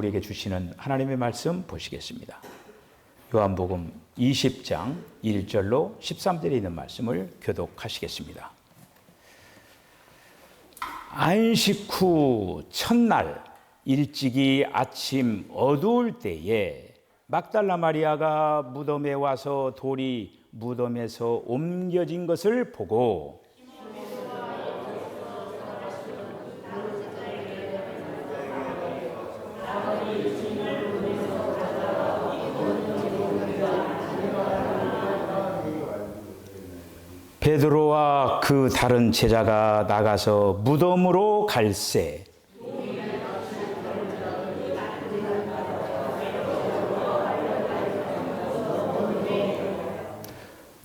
우리에게 주시는 하나님의 말씀 보시겠습니다. 요한복음 20장 1절로 13절에 있는 말씀을 교독하시겠습니다. 안식 후 첫날 일찍이 아침 어두울 때에 막달라 마리아가 무덤에 와서 돌이 무덤에서 옮겨진 것을 보고 베드로와 그 다른 제자가 나가서 무덤으로 갈새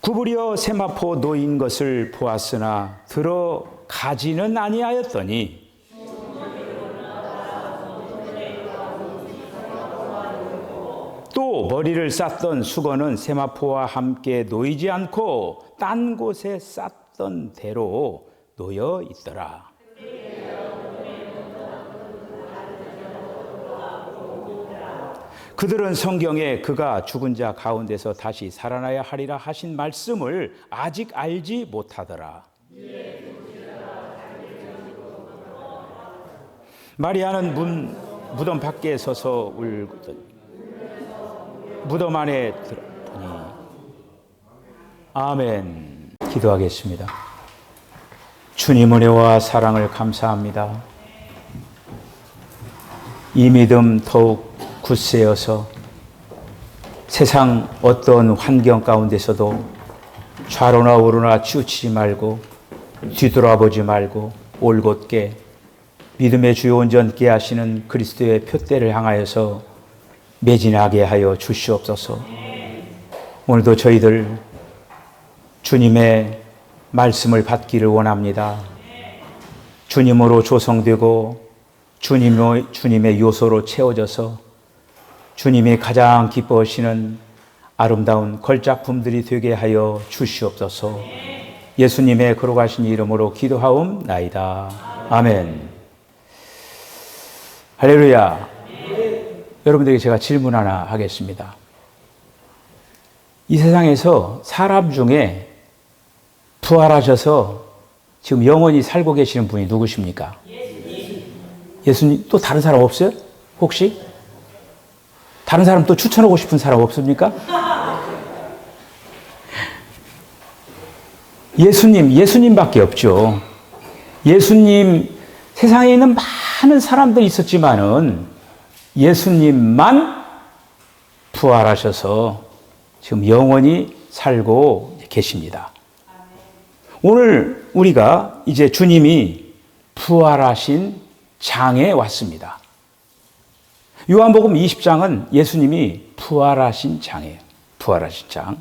구부려 세마포 놓인 것을 보았으나 들어가지는 아니하였더니 또 머리를 쌌던 수건은 세마포와 함께 놓이지 않고 딴 곳에 쌌던 대로 놓여 있더라. 그들은 성경에 그가 죽은 자 가운데서 다시 살아나야 하리라 하신 말씀을 아직 알지 못하더라. 마리아는 무덤 밖에 서서 울더니 무덤 안에 들어보니 아멘. 기도하겠습니다. 주님 은혜와 사랑을 감사합니다. 이 믿음 더욱 굳세어서 세상 어떤 환경 가운데서도 좌로나 우로나 치우치지 말고 뒤돌아보지 말고 올곧게 믿음의 주요 온전케 하시는 그리스도의 표대를 향하여서 매진하게 하여 주시옵소서. 오늘도 저희들 주님의 말씀을 받기를 원합니다. 주님으로 조성되고 주님의 요소로 채워져서 주님이 가장 기뻐하시는 아름다운 걸작품들이 되게 하여 주시옵소서. 예수님의 거룩하신 이름으로 기도하옵나이다. 아멘. 할렐루야. 여러분들에게 제가 질문 하나 하겠습니다. 이 세상에서 사람 중에 부활하셔서 지금 영원히 살고 계시는 분이 누구십니까? 예수님. 또 다른 사람 없어요? 혹시? 다른 사람 또 추천하고 싶은 사람 없습니까? 예수님밖에 없죠. 예수님, 세상에 있는 많은 사람들이 있었지만은 예수님만 부활하셔서 지금 영원히 살고 계십니다. 오늘 우리가 이제 주님이 부활하신 장에 왔습니다. 요한복음 20장은 예수님이 부활하신 장이에요. 부활하신 장.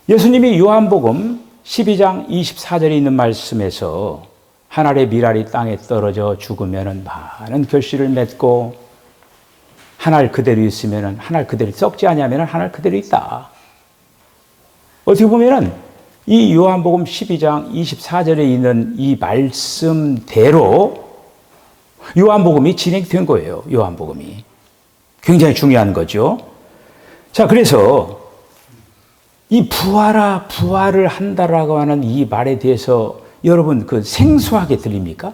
예수님이 요한복음 12장 24절에 있는 말씀에서 한 알의 밀알이 땅에 떨어져 죽으면 많은 결실을 맺고 한 알 그대로 있으면 한 알 그대로 썩지 아니하면 한 알 그대로 있다. 어떻게 보면 이 요한복음 12장 24절에 있는 이 말씀대로 요한복음이 진행된 거예요. 요한복음이. 굉장히 중요한 거죠. 자, 그래서 이 부활을 한다라고 하는 이 말에 대해서 여러분 생소하게 들립니까?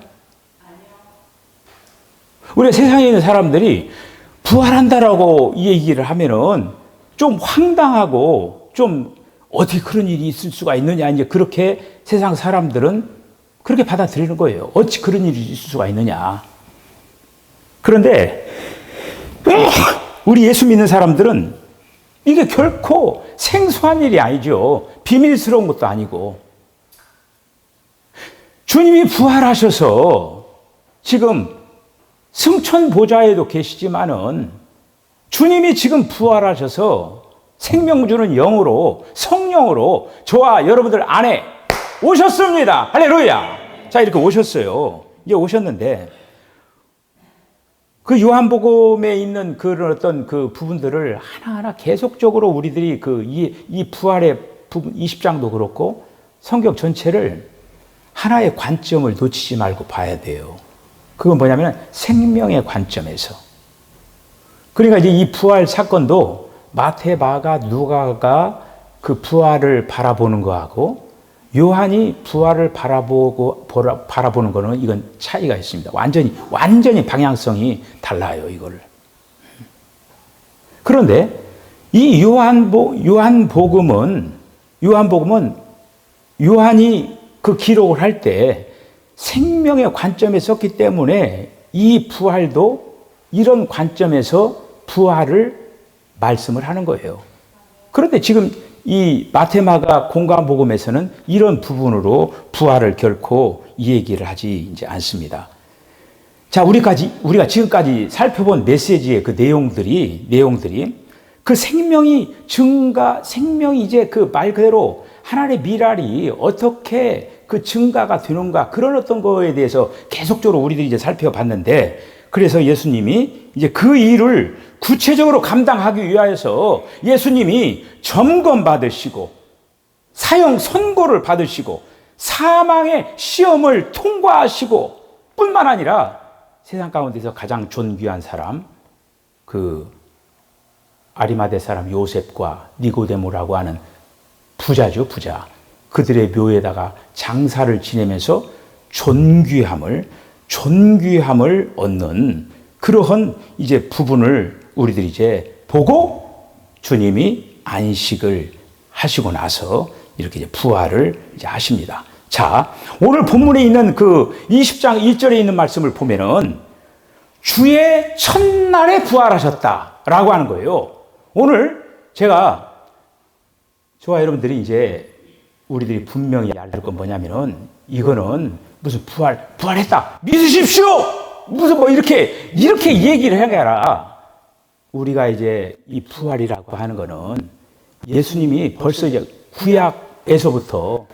우리 세상에 있는 사람들이 부활한다라고 이 얘기를 하면은 좀 황당하고 좀 어떻게 그런 일이 있을 수가 있느냐, 이제 그렇게 세상 사람들은 그렇게 받아들이는 거예요. 어찌 그런 일이 있을 수가 있느냐. 그런데 우리 예수 믿는 사람들은 이게 결코 생소한 일이 아니죠. 비밀스러운 것도 아니고. 주님이 부활하셔서 지금 승천 보좌에도 계시지만은 주님이 지금 부활하셔서 생명 주는 영으로, 성령으로 저와 여러분들 안에 오셨습니다. 할렐루야. 자, 이렇게 오셨어요. 이제 오셨는데 그 요한복음에 있는 그런 어떤 그 부분들을 하나하나 계속적으로 우리들이 이 부활의 부분 20장도 그렇고 성경 전체를 하나의 관점을 놓치지 말고 봐야 돼요. 그건 뭐냐면 생명의 관점에서. 그러니까 이제 이 부활 사건도 마태, 마가, 누가가 그 부활을 바라보는 거하고 요한이 부활을 바라보는 거는 이건 차이가 있습니다. 완전히 방향성이 달라요, 이거를. 그런데 이 요한복음은 요한이 그 기록을 할 때 생명의 관점에 썼기 때문에 이 부활도 이런 관점에서 부활을 말씀을 하는 거예요. 그런데 지금 이 마테마가 공관복음에서는 이런 부분으로 부활을 결코 이 얘기를 하지 이제 않습니다. 자, 우리가 지금까지 살펴본 메시지의 그 내용들이 그 생명이 이제 그 말 그대로 하나님의 미랄이 어떻게 그 증가가 되는가, 그런 어떤 거에 대해서 계속적으로 우리들이 이제 살펴봤는데, 그래서 예수님이 이제 그 일을 구체적으로 감당하기 위하여서 예수님이 점검받으시고 사형 선고를 받으시고 사망의 시험을 통과하시고 뿐만 아니라 세상 가운데서 가장 존귀한 사람, 그 아리마대 사람 요셉과 니고데모라고 하는 부자죠, 부자. 그들의 묘에다가 장사를 지내면서 존귀함을 얻는 그러한 이제 부분을 우리들이 이제 보고 주님이 안식을 하시고 나서 이렇게 이제 부활을 이제 하십니다. 자, 오늘 본문에 있는 그 20장 1절에 있는 말씀을 보면은 주의 첫날에 부활하셨다라고 하는 거예요. 오늘 저와 여러분들이 이제 우리들이 분명히 알릴 건 뭐냐면은 이거는 무슨 부활했다 믿으십시오 무슨 뭐 이렇게 얘기를 해라. 우리가 이제 이 부활이라고 하는 거는 예수님이 벌써 이제 구약에서부터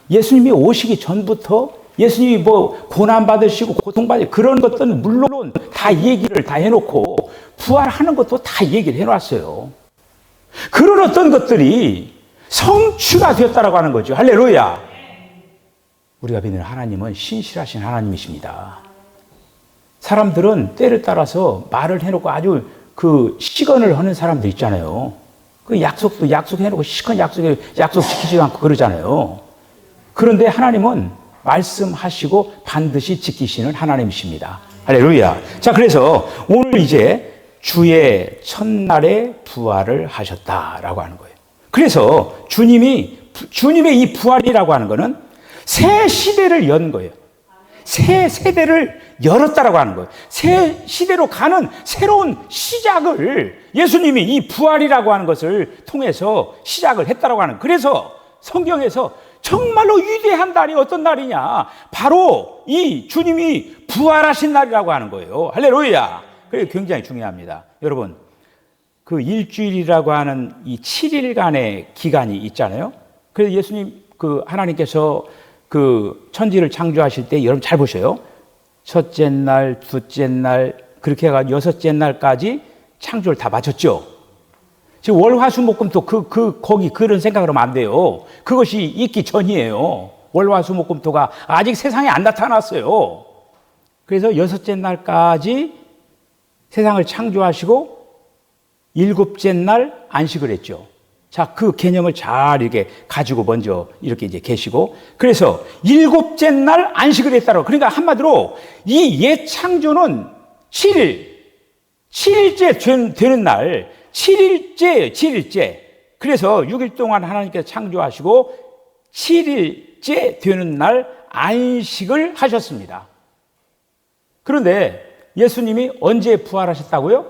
예수님이 오시기 전부터 예수님이 뭐 고난 받으시고 고통 받으시고 그런 것들은 물론 다 얘기를 다 해놓고 부활하는 것도 다 얘기를 해놨어요. 그런 어떤 것들이 성취가 되었다라고 하는 거죠. 할렐루야. 우리가 믿는 하나님은 신실하신 하나님이십니다. 사람들은 때를 따라서 말을 해놓고 아주 그 시건을 하는 사람들 있잖아요. 그 약속해놓고 시건 약속 지키지도 않고 그러잖아요. 그런데 하나님은 말씀하시고 반드시 지키시는 하나님이십니다. 할렐루야. 자, 그래서 오늘 이제 주의 첫날에 부활을 하셨다라고 하는 거예요. 그래서 주님의 이 부활이라고 하는 거는 새 시대를 연 거예요. 새 세대를 열었다라고 하는 거예요. 새 시대로 가는 새로운 시작을 예수님이 이 부활이라고 하는 것을 통해서 시작을 했다라고 하는 거예요. 그래서 성경에서 정말로 위대한 날이 어떤 날이냐? 바로 이 주님이 부활하신 날이라고 하는 거예요. 할렐루야. 그게 굉장히 중요합니다. 여러분, 그 일주일이라고 하는 이 7일간의 기간이 있잖아요. 그래서 예수님, 하나님께서 그 천지를 창조하실 때 여러분 잘 보셔요. 첫째 날, 둘째 날, 그렇게 해가 여섯째 날까지 창조를 다 마쳤죠. 지금 월화수목금토 거기 그런 생각을 하면 안 돼요. 그것이 있기 전이에요. 월화수목금토가 아직 세상에 안 나타났어요. 그래서 여섯째 날까지 세상을 창조하시고 일곱째 날 안식을 했죠. 자, 그 개념을 잘 이렇게 가지고 먼저 이렇게 이제 계시고, 그래서 일곱째 날 안식을 했다고. 그러니까 한마디로 이 옛 창조는 7일째 되는 날, 7일째. 그래서 6일 동안 하나님께서 창조하시고 7일째 되는 날 안식을 하셨습니다. 그런데 예수님이 언제 부활하셨다고요?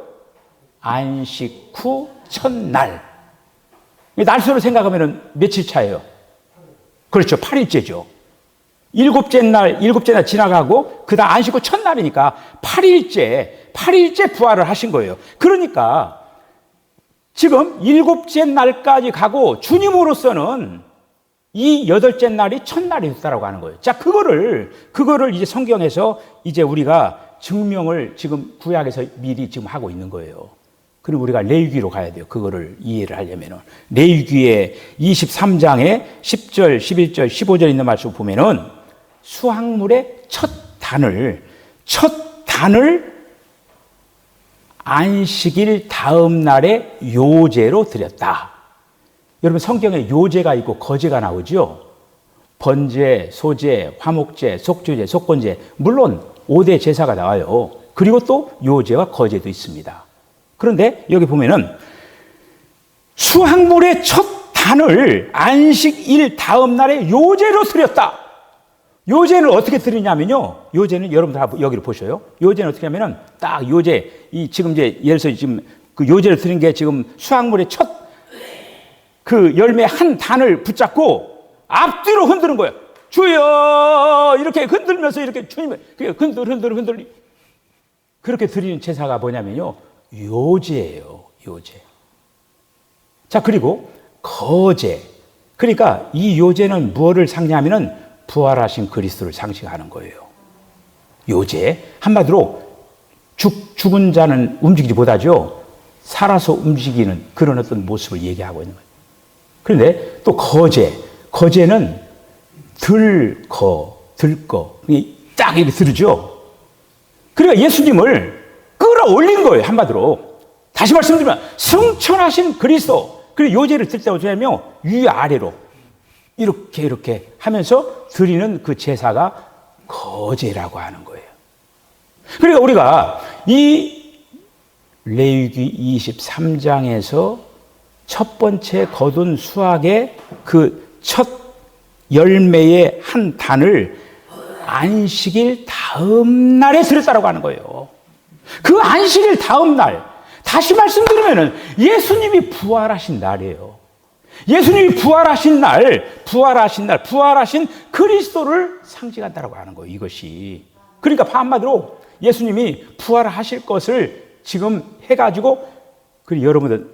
안식 후 첫날. 날수를 생각하면 며칠 차예요? 그렇죠. 8일째죠. 일곱째 날 지나가고 그 다음 안식 후 첫날이니까 8일째 부활을 하신 거예요. 그러니까 지금 일곱째 날까지 가고 주님으로서는 이 여덟째 날이 첫날이 됐다라고 하는 거예요. 자, 그거를 이제 성경에서 이제 우리가 증명을 지금 구약에서 미리 지금 하고 있는 거예요. 그리고 우리가 레위기로 가야 돼요. 그거를 이해를 하려면은. 레위기의 23장에 10절, 11절, 15절 있는 말씀 보면은 수확물의 첫 단을 안식일 다음 날에 요제로 드렸다. 여러분 성경에 요제가 있고 거제가 나오죠. 번제, 소제, 화목제, 속주제, 속건제, 물론 5대 제사가 나와요. 그리고 또 요제와 거제도 있습니다. 그런데 여기 보면은 수확물의 첫 단을 안식일 다음 날에 요제로 드렸다. 요제는 어떻게 드리냐면요. 요제는 여러분들 여기를 보셔요. 요제는 어떻게 하면은 딱 요제, 지금 이제 예를 들어서 지금 그 요제를 드린 게 지금 수확물의 첫 그 열매 한 단을 붙잡고 앞뒤로 흔드는 거예요. 주여! 이렇게 흔들면서 이렇게 주님을 흔들. 그렇게 드리는 제사가 뭐냐면요. 요제예요. 요제. 자, 그리고 거제. 그러니까 이 요제는 무엇을 상징하면은 부활하신 그리스도를 상징하는 거예요. 요제. 한마디로 죽은 자는 움직이지 못하죠. 살아서 움직이는 그런 어떤 모습을 얘기하고 있는 거예요. 그런데 또 거제. 거제는 들거. 딱 이렇게 들으죠. 그러니까 예수님을 끌어올린 거예요. 한마디로. 다시 말씀드리면 승천하신 그리스도. 그리고 요제를 들 때 어떻게 하냐면 위아래로 이렇게 하면서 드리는 그 제사가 거제라고 하는 거예요. 그러니까 우리가 이 레위기 23장에서 첫 번째 거둔 수확의 그 첫 열매의 한 단을 안식일 다음 날에 드렸다고 하는 거예요. 그 안식일 다음 날, 다시 말씀드리면은 예수님이 부활하신 날이에요. 예수님이 부활하신 부활하신 그리스도를 상징한다고 하는 거예요, 이것이. 그러니까 한마디로 예수님이 부활하실 것을 지금 해가지고, 그리고 여러분들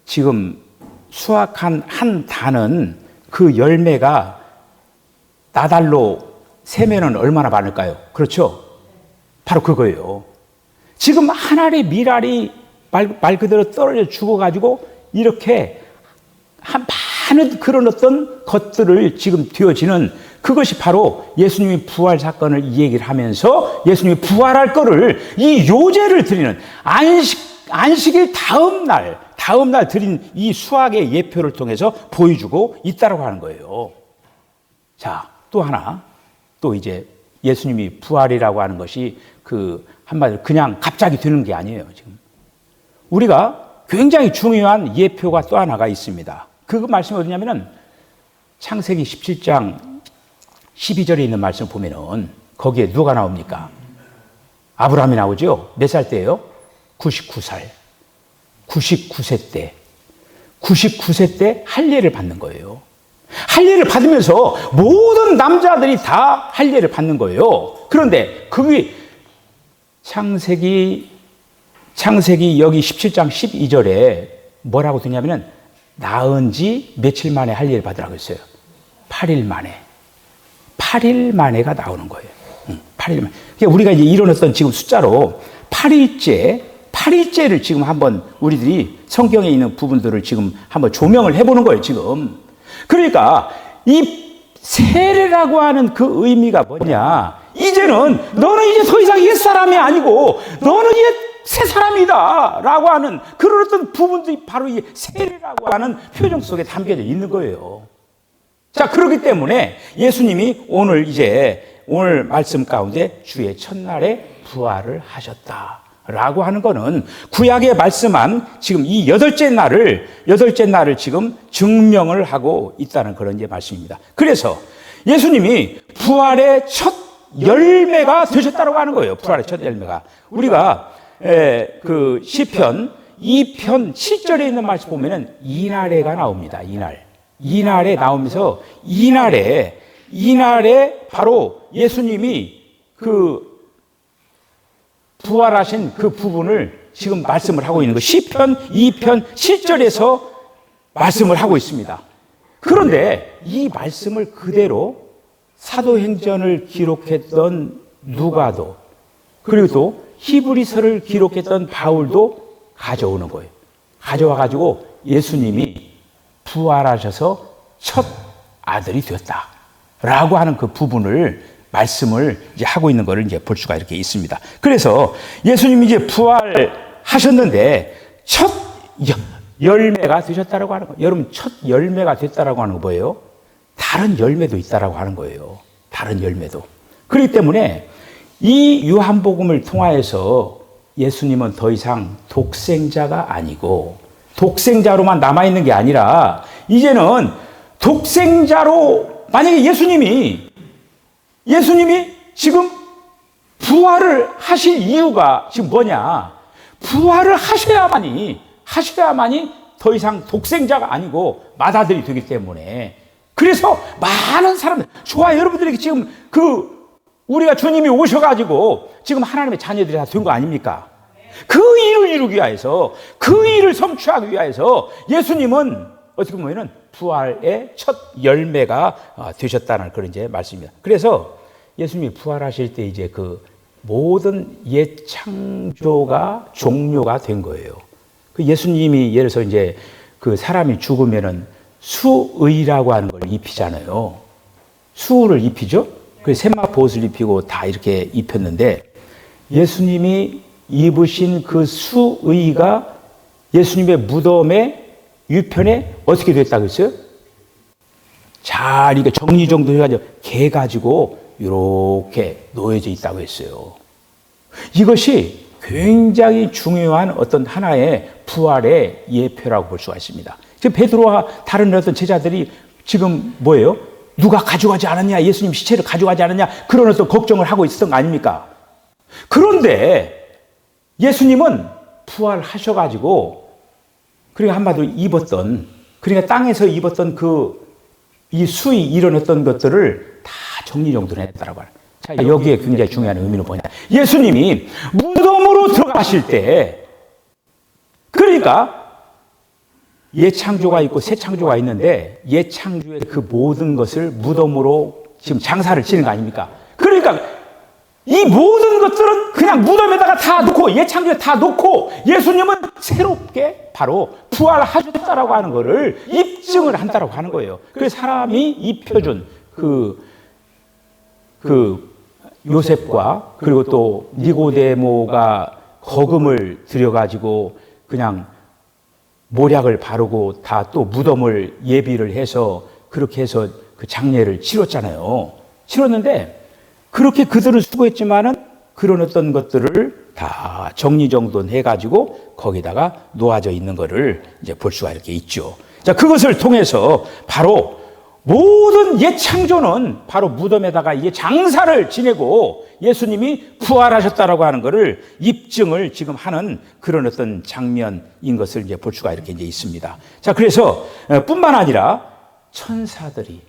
지금 수확한 한 단은 그 열매가 나달로 세면은 얼마나 많을까요? 그렇죠? 바로 그거예요. 지금 한 알의 밀알이 말 그대로 떨어져 죽어가지고 이렇게 많은 그런 어떤 것들을 지금 되어지는 그것이 바로 예수님이 부활 사건을 이 얘기를 하면서 예수님이 부활할 거를 이 요제를 드리는 안식일 다음 날 드린 이 수학의 예표를 통해서 보여주고 있다고 하는 거예요. 자, 또 하나, 또 이제 예수님이 부활이라고 하는 것이 한마디로 그냥 갑자기 되는 게 아니에요, 지금. 우리가 굉장히 중요한 예표가 또 하나가 있습니다. 그 말씀이 어디냐면은 창세기 17장 12절에 있는 말씀 보면은 거기에 누가 나옵니까? 아브라함이 나오죠? 몇 살 때예요? 99살. 99세 때. 99세 때 할례를 받는 거예요. 할례를 받으면서 모든 남자들이 다 할례를 받는 거예요. 그런데 그게 창세기 여기 17장 12절에 뭐라고 되냐면은 낳은 지 며칠 만에 할례를 받으라고 했어요. 8일 만에. 8일 만에가 나오는 거예요. 8일 만에. 그러니까 우리가 이제 이런 어떤 지금 숫자로 8일째를 지금 한번 우리들이 성경에 있는 부분들을 지금 한번 조명을 해보는 거예요, 지금. 그러니까 이 세례라고 하는 그 의미가 뭐냐. 너는 이제 더 이상 옛사람이 아니고 너는 이제 새 사람이다 라고 하는 그런 어떤 부분들이 바로 이 세례라고 하는 표정 속에 담겨져 있는 거예요. 자, 그렇기 때문에 예수님이 오늘 말씀 가운데 주의 첫날에 부활을 하셨다라고 하는 거는 구약에 말씀한 지금 이 여덟째 날을 지금 증명을 하고 있다는 그런 이제 말씀입니다. 그래서 예수님이 부활의 첫 열매가 되셨다고 하는 거예요. 부활의 첫 열매가. 우리가 그 시편 2편 7절에 있는 말씀 보면은 이날에가 나옵니다. 이날에 나오면서 이날에 바로 예수님이 그 부활하신 그 부분을 지금 말씀을 하고 있는 거. 시편 2편 7절에서 말씀을 하고 있습니다. 그런데 이 말씀을 그대로 사도행전을 기록했던 누가도, 그리고 또 히브리서를 기록했던 바울도 가져오는 거예요. 가져와가지고 예수님이 부활하셔서 첫 아들이 되었다라고 하는 그 부분을 말씀을 이제 하고 있는 것을 이제 볼 수가 이렇게 있습니다. 그래서 예수님이 이제 부활하셨는데 첫 열매가 되셨다라고 하는 거예요. 여러분, 첫 열매가 됐다라고 하는 거 뭐예요? 다른 열매도 있다라고 하는 거예요. 다른 열매도. 그렇기 때문에 이 요한복음을 통하여서 예수님은 더 이상 독생자가 아니고 독생자로만 남아있는 게 아니라 이제는 독생자로 만약에 예수님이 지금 부활을 하실 이유가 지금 뭐냐? 부활을 하셔야만이 더 이상 독생자가 아니고 맏아들이 되기 때문에 그래서 많은 사람들, 저와 여러분들에게 지금 우리가 주님이 오셔가지고 지금 하나님의 자녀들이 다 된 거 아닙니까? 그 일을 이루기 위해서, 그 일을 성취하기 위해서 예수님은 어떻게 보면은 부활의 첫 열매가 되셨다는 그런 이제 말씀입니다. 그래서 예수님이 부활하실 때 이제 그 모든 옛 창조가 종료가 된 거예요. 그 예수님이 예를 들어서 이제 그 사람이 죽으면은 수의라고 하는 걸 입히잖아요. 수를 입히죠? 그 세마포옷을 입히고 다 이렇게 입혔는데 예수님이 입으신 그 수의가 예수님의 무덤의 유편에 어떻게 됐다고 했어요? 잘 이게 정리정돈 해가지고 개 가지고 이렇게 놓여져 있다고 했어요. 이것이 굉장히 중요한 어떤 하나의 부활의 예표라고 볼 수가 있습니다. 지금 베드로와 다른 어떤 제자들이 지금 뭐예요? 누가 가져가지 않았냐? 예수님 시체를 가져가지 않았냐? 그런 어떤 걱정을 하고 있었던 거 아닙니까? 그런데 예수님은 부활하셔가지고 그러니까 한마디로 그러니까 땅에서 입었던 이 수의 이런 어떤 것들을 다 정리정돈했다라고 하는. 자, 여기에 굉장히 중요한 의미는 뭐냐? 예수님이 무덤으로 들어가실 때, 그러니까 옛 창조가 있고 새 창조가 있는데 옛 창조의 그 모든 것을 무덤으로 지금 장사를 치는 거 아닙니까? 그러니까 이 모든 것들은 그냥 무덤에다가 다 놓고 옛 창조에 다 놓고 예수님은 새롭게 바로 부활하셨다라고 하는 거를 입증을 한다라고 하는 거예요. 그래서 사람이 입혀준 요셉과 그리고 또 니고데모가 거금을 들여가지고 그냥 모략을 바르고 다 또 무덤을 예비를 해서 그렇게 해서 그 장례를 치렀잖아요. 치렀는데 그렇게 그들은 수고했지만은 그런 어떤 것들을 다 정리정돈 해가지고 거기다가 놓아져 있는 것을 이제 볼 수가 이렇게 있죠. 자, 그것을 통해서 바로 모든 옛 창조는 바로 무덤에다가 이게 장사를 지내고 예수님이 부활하셨다라고 하는 것을 입증을 지금 하는 그런 어떤 장면인 것을 이제 볼 수가 이렇게 이제 있습니다. 자, 그래서 뿐만 아니라 천사들이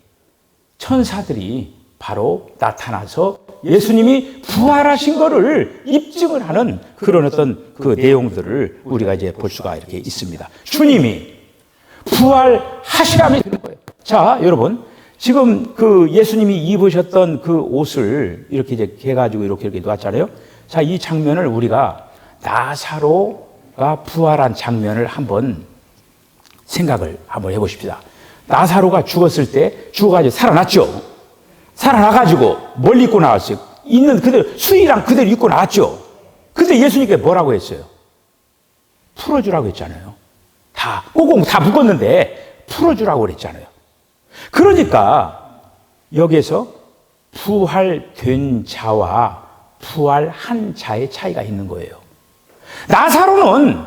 바로 나타나서 예수님이 부활하신 것을 입증을 하는 그런 어떤 그 내용들을 우리가 이제 볼 수가 이렇게 있습니다. 주님이 부활하시라면 되는 거예요. 자, 여러분, 지금 그 예수님이 입으셨던 그 옷을 이렇게 이제 해가지고 이렇게 놓았잖아요. 자, 이 장면을 우리가 나사로가 부활한 장면을 한번 생각을 한번 해보십시다. 나사로가 죽었을 때 죽어가지고 살아났죠. 살아나가지고 뭘 입고 나왔어요? 있는 그대로 수의랑 그대로 입고 나왔죠. 근데 예수님께 뭐라고 했어요? 풀어주라고 했잖아요. 다 꼬공 다 묶었는데 풀어주라고 그랬잖아요. 그러니까 여기에서 부활된 자와 부활한 자의 차이가 있는 거예요. 나사로는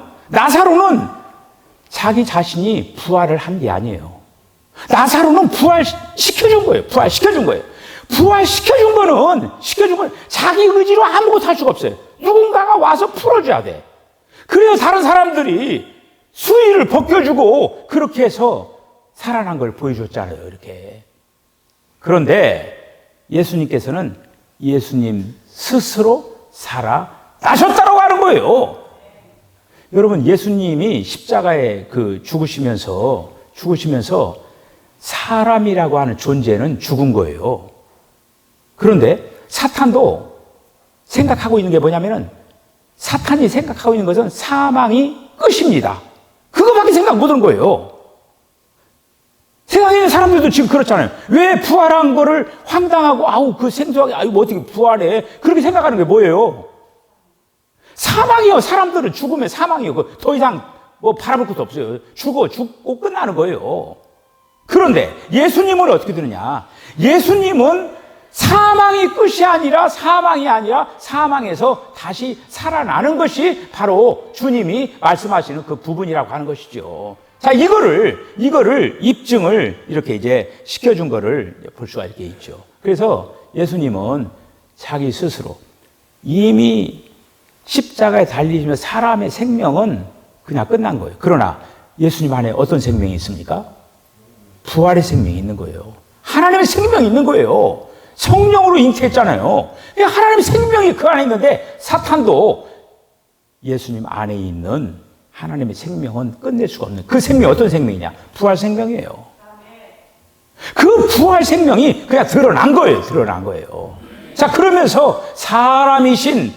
자기 자신이 부활을 한 게 아니에요. 나사로는 부활시켜준 거예요. 부활시켜준 거는 자기 의지로 아무것도 할 수가 없어요. 누군가가 와서 풀어줘야 돼. 그래서 다른 사람들이 수의를 벗겨주고 그렇게 해서 살아난 걸 보여줬잖아요. 이렇게. 그런데 예수님께서는 예수님 스스로 살아나셨다고 하는 거예요. 여러분, 예수님이 십자가에 죽으시면서 사람이라고 하는 존재는 죽은 거예요. 그런데 사탄도 생각하고 있는 게 뭐냐면은 사탄이 생각하고 있는 것은 사망이 끝입니다. 그거밖에 생각 못 하는 거예요. 세상에 있는 사람들도 지금 그렇잖아요. 왜 부활한 거를 황당하고, 아우, 그 생소하게, 아유, 뭐 어떻게 부활해? 그렇게 생각하는 게 뭐예요? 사망이요. 사람들은 죽으면 사망이요. 더 이상 뭐 바라볼 것도 없어요. 죽고 끝나는 거예요. 그런데 예수님은 어떻게 되느냐? 예수님은 사망이 끝이 아니라 사망에서 다시 살아나는 것이 바로 주님이 말씀하시는 그 부분이라고 하는 것이죠. 자, 이거를 입증을 이렇게 이제 시켜준 거를 볼 수가 이렇게 있죠. 그래서 예수님은 자기 스스로 이미 십자가에 달리시며 사람의 생명은 그냥 끝난 거예요. 그러나 예수님 안에 어떤 생명이 있습니까? 부활의 생명이 있는 거예요. 하나님의 생명이 있는 거예요. 성령으로 잉태했잖아요. 하나님의 생명이 그 안에 있는데 사탄도 예수님 안에 있는 하나님의 생명은 끝낼 수가 없는 그 생명이 어떤 생명이냐? 부활 생명이에요. 그 부활 생명이 그냥 드러난 거예요. 자, 그러면서 사람이신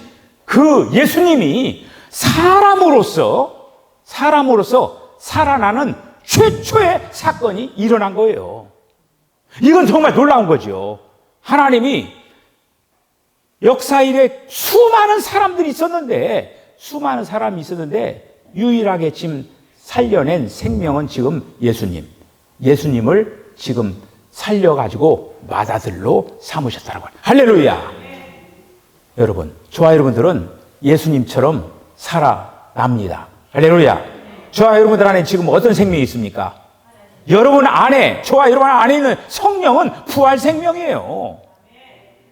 그 예수님이 사람으로서 살아나는 최초의 사건이 일어난 거예요. 이건 정말 놀라운 거죠. 하나님이 역사 이래 수많은 사람이 있었는데 유일하게 지금 살려낸 생명은 지금 예수님을 지금 살려가지고 맏아들로 삼으셨다는 거예요. 할렐루야. 여러분, 저와 여러분들은 예수님처럼 살아납니다. 할렐루야. 저와 여러분들 안에 지금 어떤 생명이 있습니까? 저와 여러분 안에 있는 성령은 부활 생명이에요.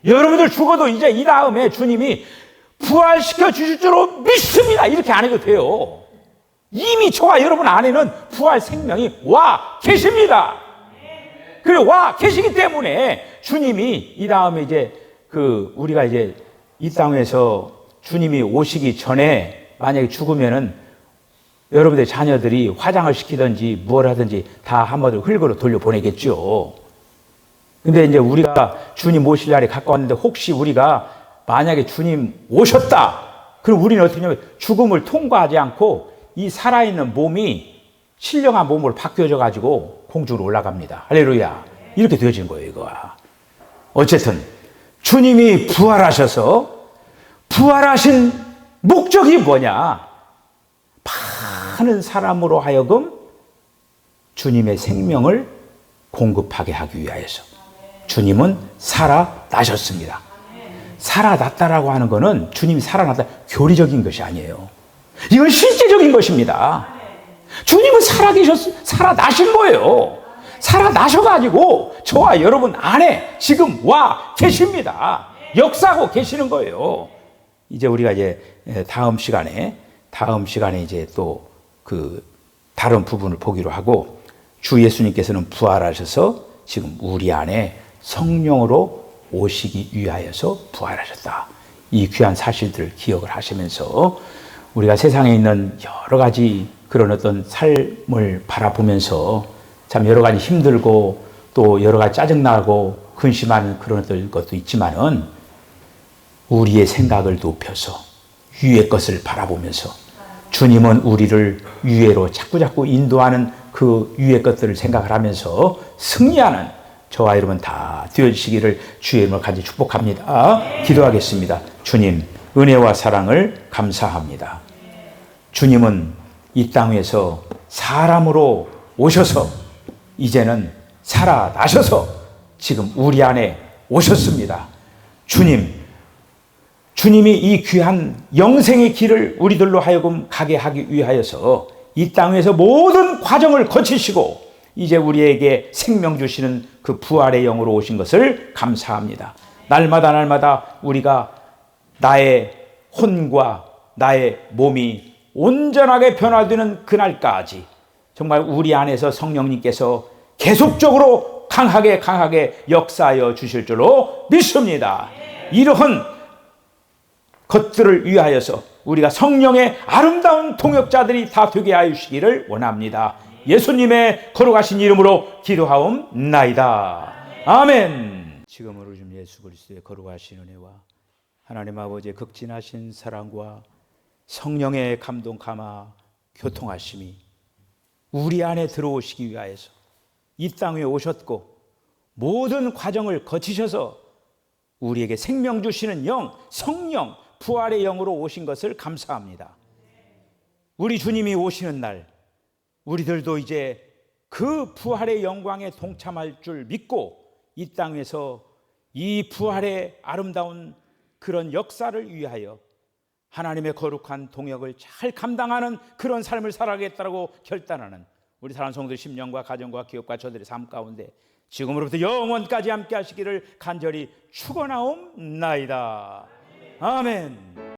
여러분들 죽어도 이제 이 다음에 주님이 부활시켜 주실 줄로 믿습니다. 이렇게 안 해도 돼요. 이미 저와 여러분 안에는 부활 생명이 와 계십니다. 그리고 와 계시기 때문에 주님이 이 다음에 이제 우리가 이제 이 땅에서 주님이 오시기 전에 만약에 죽으면은 여러분들 자녀들이 화장을 시키든지 뭘 하든지 다 한마디로 흙으로 돌려보내겠죠. 근데 이제 우리가 주님 오실 날이 가까웠는데 혹시 우리가 만약에 주님 오셨다. 그럼 우리는 어떻게 하냐면 죽음을 통과하지 않고 이 살아있는 몸이 신령한 몸으로 바뀌어져 가지고 공중으로 올라갑니다. 할렐루야. 이렇게 되어진 거예요, 이거가. 어쨌든 주님이 부활하신 목적이 뭐냐? 많은 사람으로 하여금 주님의 생명을 공급하게 하기 위하여서 주님은 살아나셨습니다. 살아났다라고 하는 것은 주님이 살아났다 교리적인 것이 아니에요. 이건 실제적인 것입니다. 주님은 살아나신 거예요. 살아나셔가지고 저와 여러분 안에 지금 와 계십니다. 역사하고 계시는 거예요. 이제 우리가 다음 시간에 이제 또 다른 부분을 보기로 하고 주 예수님께서는 부활하셔서 지금 우리 안에 성령으로 오시기 위하여서 부활하셨다. 이 귀한 사실들을 기억을 하시면서 우리가 세상에 있는 여러 가지 그런 어떤 삶을 바라보면서 참 여러 가지 힘들고 또 여러 가지 짜증나고 근심하는 그런 것도 있지만은 우리의 생각을 높여서 위의 것을 바라보면서 주님은 우리를 위에로 자꾸 인도하는 그 위의 것들을 생각을 하면서 승리하는 저와 여러분 다 되어주시기를 주의 이름으로 간절히 축복합니다. 기도하겠습니다. 주님, 은혜와 사랑을 감사합니다. 주님은 이 땅에서 사람으로 오셔서 이제는 살아나셔서 지금 우리 안에 오셨습니다. 주님이 이 귀한 영생의 길을 우리들로 하여금 가게 하기 위하여서 이 땅에서 모든 과정을 거치시고 이제 우리에게 생명 주시는 그 부활의 영으로 오신 것을 감사합니다. 날마다 우리가 나의 혼과 나의 몸이 온전하게 변화되는 그날까지 정말 우리 안에서 성령님께서 계속적으로 강하게 역사하여 주실 줄로 믿습니다. 이러한 것들을 위하여서 우리가 성령의 아름다운 동역자들이 다 되게 하여 주시기를 원합니다. 예수님의 거룩하신 이름으로 기도하옵나이다. 아멘. 지금으로 좀 예수 그리스도의 거룩하신 은혜와 하나님 아버지의 극진하신 사랑과 성령의 감동 감화 교통하심이 우리 안에 들어오시기 위하여서 이 땅에 오셨고 모든 과정을 거치셔서 우리에게 생명 주시는 영, 성령, 부활의 영으로 오신 것을 감사합니다. 우리 주님이 오시는 날 우리들도 이제 그 부활의 영광에 동참할 줄 믿고 이 땅에서 이 부활의 아름다운 그런 역사를 위하여 하나님의 거룩한 동역을 잘 감당하는 그런 삶을 살아가겠다고 결단하는 우리 사랑하는 성도들 심령과 가정과 기업과 저들의 삶 가운데 지금으로부터 영원까지 함께 하시기를 간절히 축원하옵나이다. 아멘.